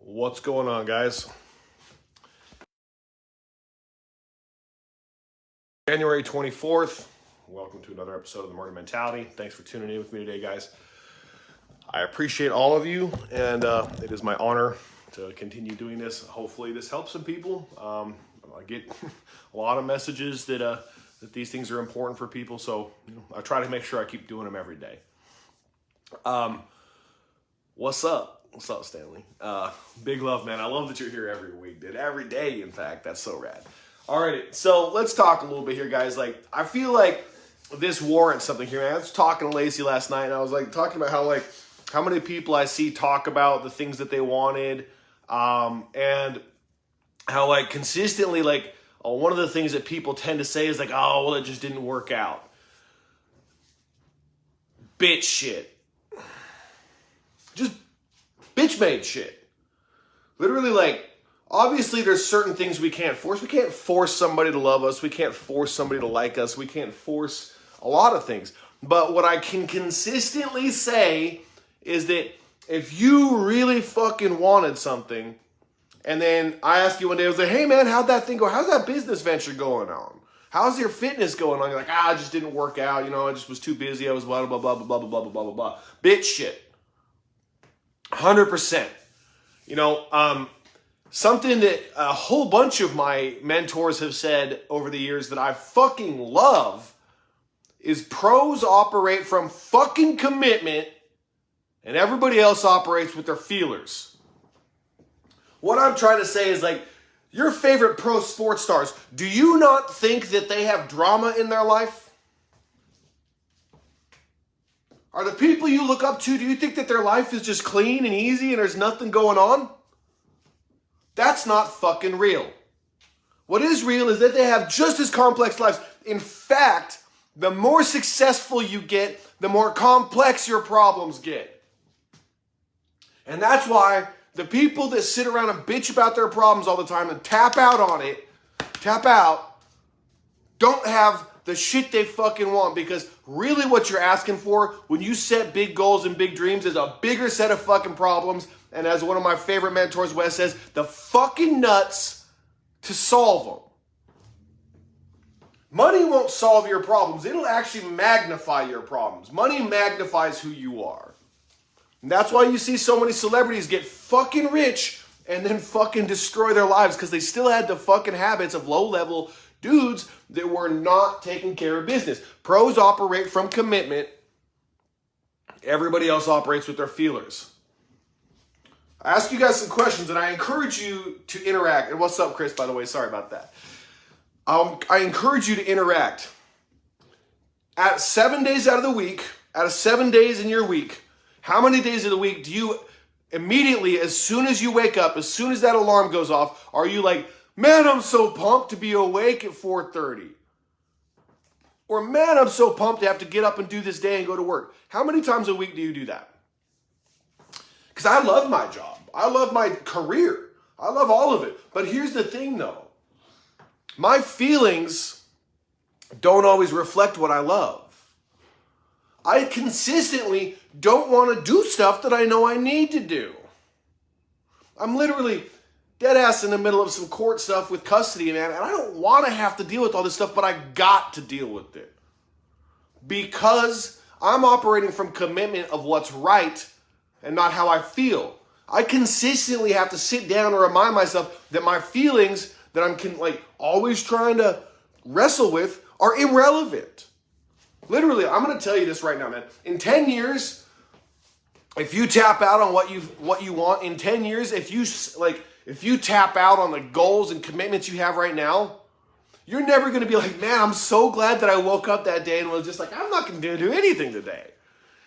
What's going on, guys? January 24th. Welcome to another episode of The Murder Mentality. Thanks for tuning in with me today, guys. I appreciate all of you, and it is my honor to continue doing this. Hopefully this helps some people. I get a lot of messages that these things are important for people, so I try to make sure I keep doing them every day. What's up? What's up, Stanley? Big love, man. I love that you're here every week, dude. Every day, in fact. That's so rad. All right, so let's talk a little bit here, guys. I feel like this warrants something here, man. I was talking to Lacey last night, and I was talking about how many people I see talk about the things that they wanted, and how consistently one of the things that people tend to say is oh, well, it just didn't work out. Bitch shit. Just bitch made shit. Literally, obviously there's certain things we can't force. We can't force somebody to love us. We can't force somebody to like us. We can't force a lot of things. But what I can consistently say is that if you really fucking wanted something, and then I ask you one day, I was like, hey man, how'd that thing go? How's that business venture going on? How's your fitness going on? You're like, it just didn't work out. I just was too busy. I was blah, blah, blah, blah, blah, blah, blah, blah, blah, blah. Bitch shit. 100%. Something that a whole bunch of my mentors have said over the years that I fucking love is pros operate from fucking commitment and everybody else operates with their feelers. What I'm trying to say is your favorite pro sports stars, do you not think that they have drama in their life? Are the people you look up to, do you think that their life is just clean and easy and there's nothing going on? That's not fucking real. What is real is that they have just as complex lives. In fact, the more successful you get, the more complex your problems get. And that's why the people that sit around and bitch about their problems all the time and tap out, don't have the shit they fucking want, because really what you're asking for when you set big goals and big dreams is a bigger set of fucking problems, and as one of my favorite mentors, Wes, says, the fucking nuts to solve them. Money won't solve your problems. It'll actually magnify your problems. Money magnifies who you are. And that's why you see so many celebrities get fucking rich and then fucking destroy their lives, because they still had the fucking habits of low-level dudes that were not taking care of business. Pros operate from commitment. Everybody else operates with their feelers. I ask you guys some questions, and I encourage you to interact. And what's up, Chris, by the way? Sorry about that. I encourage you to interact. At 7 days out of the week, out of 7 days in your week, how many days of the week do you immediately, as soon as you wake up, as soon as that alarm goes off, are you like, man, I'm so pumped to be awake at 4:30. Or, man, I'm so pumped to have to get up and do this day and go to work. How many times a week do you do that? Because I love my job. I love my career. I love all of it. But here's the thing, though. My feelings don't always reflect what I love. I consistently don't want to do stuff that I know I need to do. I'm literally dead ass in the middle of some court stuff with custody, man, and I don't want to have to deal with all this stuff, but I got to deal with it. Because I'm operating from commitment of what's right and not how I feel. I consistently have to sit down and remind myself that my feelings that I'm always trying to wrestle with are irrelevant. Literally, I'm going to tell you this right now, man. In 10 years, if you tap out on what you want, in 10 years, if you tap out on the goals and commitments you have right now, you're never going to be like, man, I'm so glad that I woke up that day and was just I'm not going to do anything today.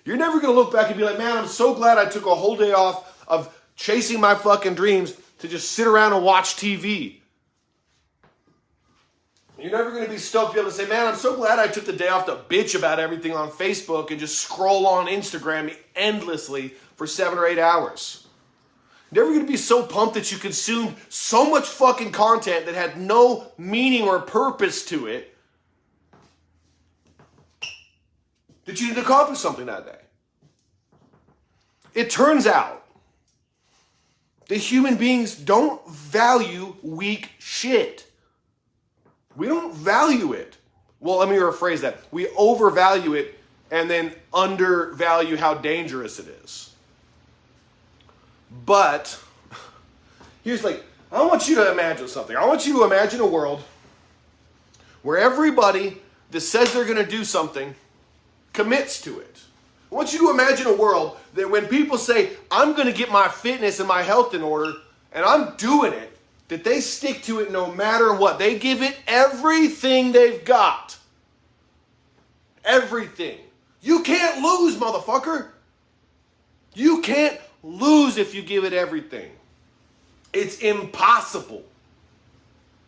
You're never going to look back and be like, man, I'm so glad I took a whole day off of chasing my fucking dreams to just sit around and watch TV. You're never going to be stoked to be able to say, man, I'm so glad I took the day off to bitch about everything on Facebook and just scroll on Instagram endlessly for 7 or 8 hours. You're never going to be so pumped that you consumed so much fucking content that had no meaning or purpose to it that you didn't accomplish something that day. It turns out The human beings don't value weak shit. We don't value it. Well, let me rephrase that. We overvalue it and then undervalue how dangerous it is. But I want you to imagine something. I want you to imagine a world where everybody that says they're going to do something commits to it. I want you to imagine a world that when people say, I'm going to get my fitness and my health in order, and I'm doing it, that they stick to it no matter what. They give it everything they've got. Everything. You can't lose, motherfucker. You can't lose if you give it everything. It's impossible.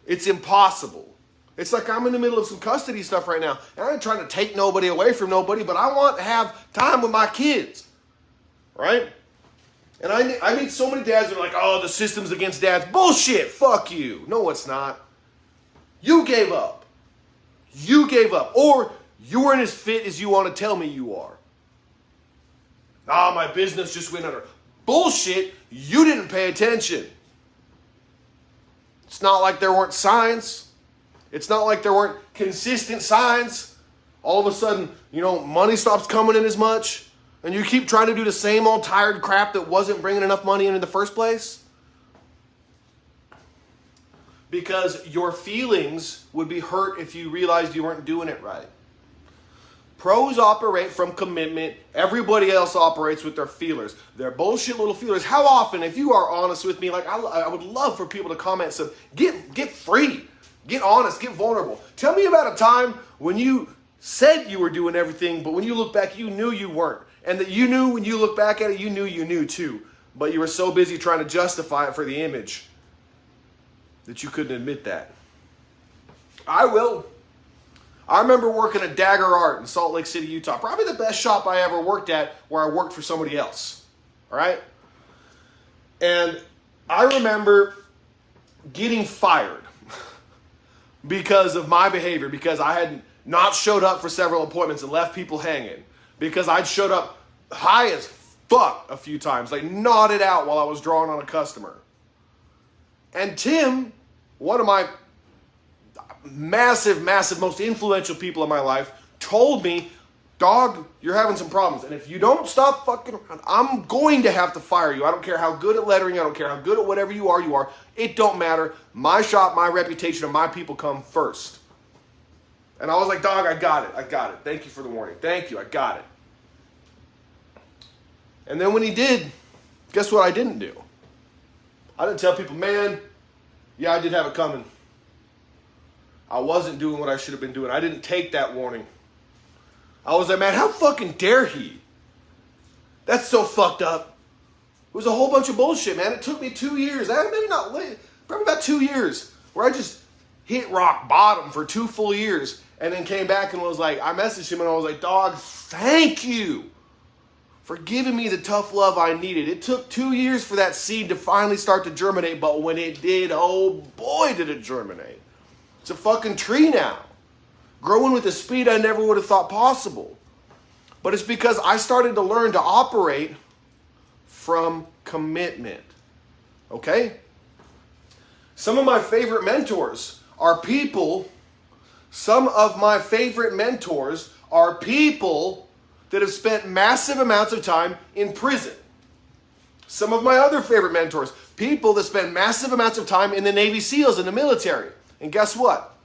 It's impossible. It's like I'm in the middle of some custody stuff right now. And I ain't trying to take nobody away from nobody, but I want to have time with my kids. Right? And I meet so many dads that are like, oh, the system's against dads. Bullshit. Fuck you. No, it's not. You gave up. You gave up. Or you weren't as fit as you want to tell me you are. Ah, my business just went under. Bullshit. You didn't pay attention. It's not like there weren't signs. It's not like there weren't consistent signs. All of a sudden, money stops coming in as much. And you keep trying to do the same old tired crap that wasn't bringing enough money in the first place. Because your feelings would be hurt if you realized you weren't doing it right. Pros operate from commitment. Everybody else operates with their feelers. They're bullshit little feelers. How often, if you are honest with me, I would love for people to comment some, get free, get honest, get vulnerable. Tell me about a time when you said you were doing everything, but when you look back, you knew you weren't. And that you knew when you look back at it, you knew too. But you were so busy trying to justify it for the image that you couldn't admit that. I will. I remember working at Dagger Art in Salt Lake City, Utah. Probably the best shop I ever worked at where I worked for somebody else. All right? And I remember getting fired because of my behavior, because I had not showed up for several appointments and left people hanging, because I'd showed up high as fuck a few times, like nodded out while I was drawing on a customer. And Tim, one of my massive, most influential people in my life, told me, dog, you're having some problems. And if you don't stop fucking around, I'm going to have to fire you. I don't care how good at lettering. I don't care how good at whatever you are. It don't matter. My shop, my reputation, and my people come first. And I was like, dog, I got it. Thank you for the warning. Thank you. I got it. And then when he did, guess what I didn't do? I didn't tell people, man, yeah, I did have it coming. I wasn't doing what I should have been doing. I didn't take that warning. I was like, man, how fucking dare he? That's so fucked up. It was a whole bunch of bullshit, man. It took me 2 years. Maybe not late. Probably about 2 years where I just hit rock bottom for 2 full years and then came back and was like, I messaged him and I was like, dog, thank you for giving me the tough love I needed. It took 2 years for that seed to finally start to germinate, but when it did, oh boy, did it germinate. It's a fucking tree now, growing with a speed I never would have thought possible. But it's because I started to learn to operate from commitment. Okay? Some of my favorite mentors are people that have spent massive amounts of time in prison. Some of my other favorite mentors, people that spend massive amounts of time in the Navy SEALs, in the military. And guess what?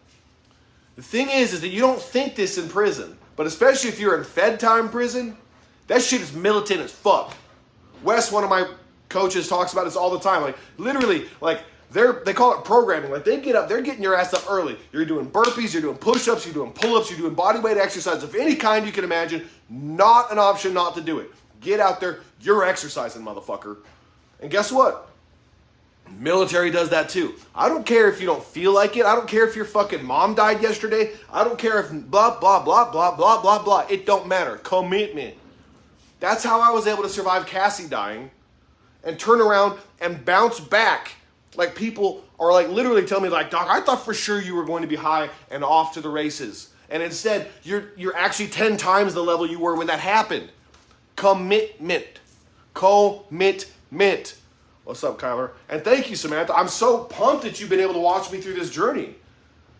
The thing is that you don't think this in prison, but especially if you're in Fed time prison, that shit is militant as fuck. Wes, one of my coaches, talks about this all the time. Like, literally, they call it programming. Like, they get up, they're getting your ass up early. You're doing burpees, you're doing push-ups, you're doing pull-ups, you're doing bodyweight exercise of any kind you can imagine. Not an option not to do it. Get out there, you're exercising, motherfucker. And guess what? Military does that too. I don't care if you don't feel like it. I don't care if your fucking mom died yesterday. I don't care if blah, blah, blah, blah, blah, blah, blah. It don't matter. Commitment. That's how I was able to survive Cassie dying and turn around and bounce back. Like, people are like literally telling me, like, Doc, I thought for sure you were going to be high and off to the races. And instead, you're actually 10 times the level you were when that happened. Commitment. Commitment. What's up, Kyler? And thank you, Samantha. I'm so pumped that you've been able to watch me through this journey.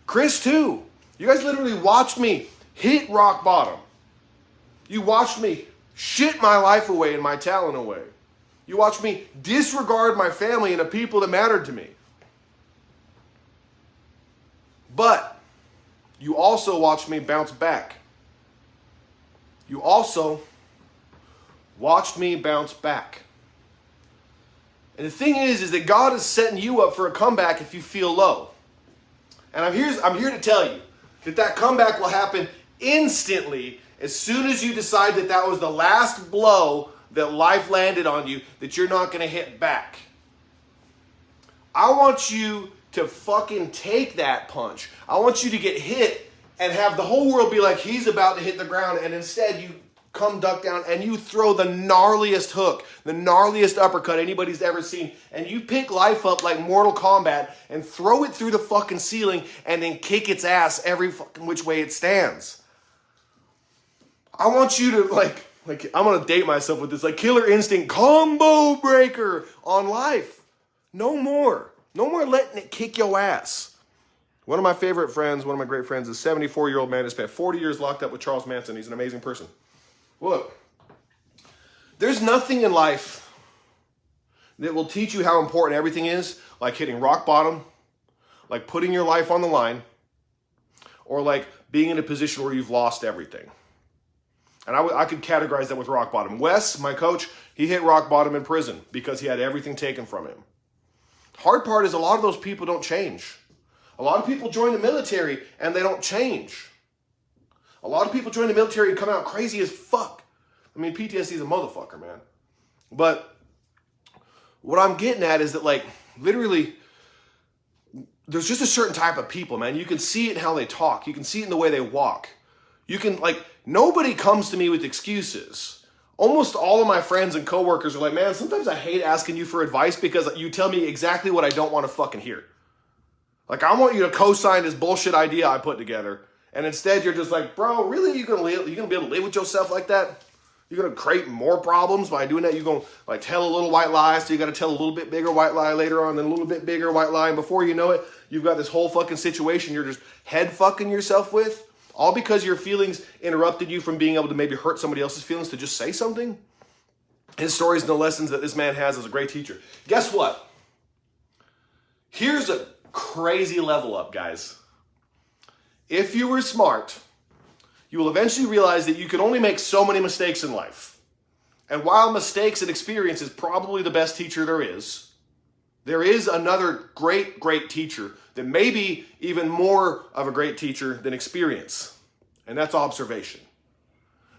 Chris, too. You guys literally watched me hit rock bottom. You watched me shit my life away and my talent away. You watched me disregard my family and the people that mattered to me. But you also watched me bounce back. You also watched me bounce back. And the thing is that God is setting you up for a comeback if you feel low. And I'm here to tell you that comeback will happen instantly as soon as you decide that that was the last blow that life landed on you, that you're not going to hit back. I want you to fucking take that punch. I want you to get hit and have the whole world be like, he's about to hit the ground, and instead you come duck down and you throw the gnarliest hook, the gnarliest uppercut anybody's ever seen, and you pick life up like Mortal Kombat and throw it through the fucking ceiling and then kick its ass every fucking which way it stands. I want you to like I'm gonna date myself with this, like Killer Instinct combo breaker on life. No more letting it kick your ass. One of my favorite friends, one of my great friends, is a 74-year-old man who spent 40 years locked up with Charles Manson. He's an amazing person. Look, there's nothing in life that will teach you how important everything is, like hitting rock bottom, like putting your life on the line, or like being in a position where you've lost everything. And I could categorize that with rock bottom. Wes, my coach, he hit rock bottom in prison because he had everything taken from him. Hard part is a lot of those people don't change. A lot of people join the military and they don't change. A lot of people join the military and come out crazy as fuck. I mean, PTSD is a motherfucker, man. But what I'm getting at is that, like, literally, there's just a certain type of people, man. You can see it in how they talk. You can see it in the way they walk. You can, like, nobody comes to me with excuses. Almost all of my friends and coworkers are like, man, sometimes I hate asking you for advice because you tell me exactly what I don't want to fucking hear. Like, I want you to co-sign this bullshit idea I put together. And instead you're just like, bro, really? You gonna be able to live with yourself like that? You're gonna create more problems by doing that? You're gonna like tell a little white lie, so you gotta tell a little bit bigger white lie later on, then a little bit bigger white lie, and before you know it, you've got this whole fucking situation you're just head fucking yourself with, all because your feelings interrupted you from being able to maybe hurt somebody else's feelings to just say something. His stories and the lessons that this man has as a great teacher. Guess what? Here's a crazy level up, guys. If you were smart, you will eventually realize that you can only make so many mistakes in life. And while mistakes and experience is probably the best teacher there is another great, great teacher that may be even more of a great teacher than experience. And that's observation.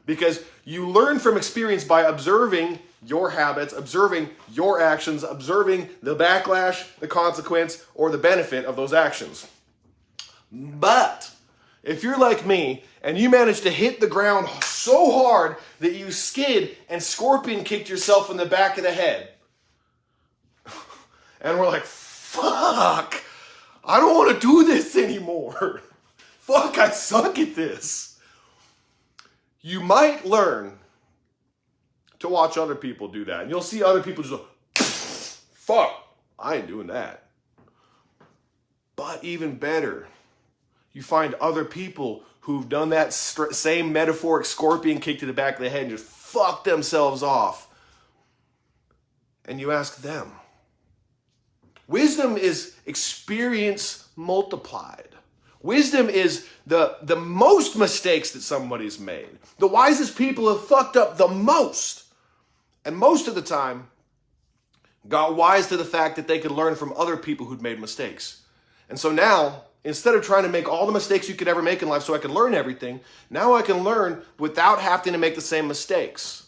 Because you learn from experience by observing your habits, observing your actions, observing the backlash, the consequence, or the benefit of those actions. But if you're like me and you manage to hit the ground so hard that you skid and scorpion kicked yourself in the back of the head, and we're like, fuck, I don't want to do this anymore. Fuck, I suck at this. You might learn to watch other people do that. And you'll see other people just go, fuck, I ain't doing that. But even better, you find other people who've done that same metaphoric scorpion kick to the back of the head and just fuck themselves off. And you ask them. Wisdom is experience multiplied. Wisdom is the most mistakes that somebody's made. The wisest people have fucked up the most. And most of the time, got wise to the fact that they could learn from other people who'd made mistakes. And so now, instead of trying to make all the mistakes you could ever make in life so I could learn everything, now I can learn without having to make the same mistakes.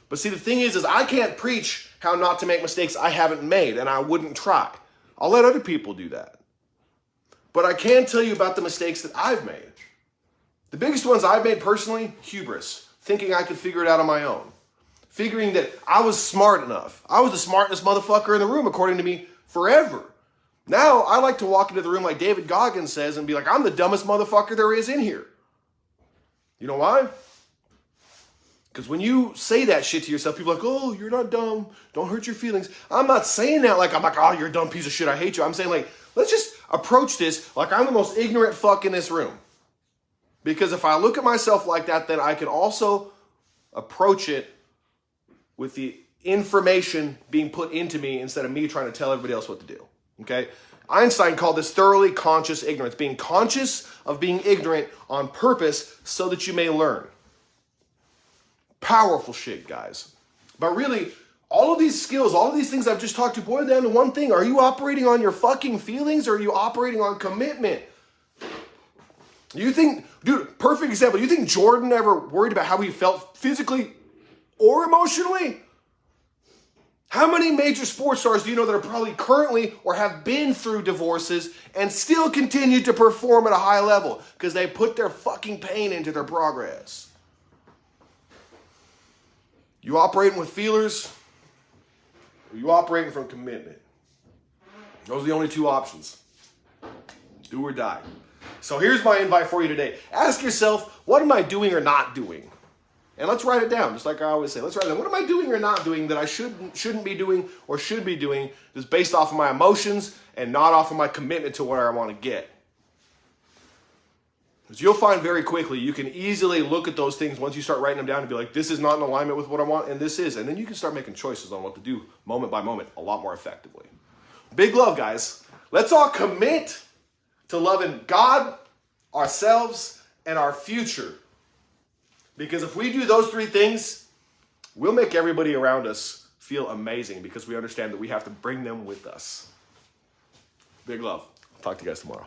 But see, the thing is I can't preach how not to make mistakes I haven't made, and I wouldn't try. I'll let other people do that. But I can tell you about the mistakes that I've made. The biggest ones I've made personally, hubris, thinking I could figure it out on my own. Figuring that I was smart enough. I was the smartest motherfucker in the room, according to me, forever. Now, I like to walk into the room like David Goggins says and be like, I'm the dumbest motherfucker there is in here. You know why? Because when you say that shit to yourself, people are like, oh, you're not dumb. Don't hurt your feelings. I'm not saying that like, I'm like, oh, you're a dumb piece of shit. I hate you. I'm saying like, let's just approach this like I'm the most ignorant fuck in this room. Because if I look at myself like that, then I can also approach it with the information being put into me instead of me trying to tell everybody else what to do. Okay? Einstein called this thoroughly conscious ignorance. Being conscious of being ignorant on purpose so that you may learn. Powerful shit, guys. But really, all of these skills, all of these things I've just talked to boil down to one thing. Are you operating on your fucking feelings or are you operating on commitment? You think, dude, perfect example. You think Jordan ever worried about how he felt physically or emotionally? How many major sports stars do you know that are probably currently or have been through divorces and still continue to perform at a high level because they put their fucking pain into their progress? You operating with feelers, or you operating from commitment? Those are the only two options. Do or die. So here's my invite for you today. Ask yourself, what am I doing or not doing? And let's write it down, just like I always say. Let's write it down. What am I doing or not doing that I shouldn't be doing or should be doing that's based off of my emotions and not off of my commitment to where I want to get? Because you'll find very quickly you can easily look at those things once you start writing them down and be like, this is not in alignment with what I want, and this is. And then you can start making choices on what to do moment by moment a lot more effectively. Big love, guys. Let's all commit to loving God, ourselves, and our future. Because if we do those three things, we'll make everybody around us feel amazing because we understand that we have to bring them with us. Big love. Talk to you guys tomorrow.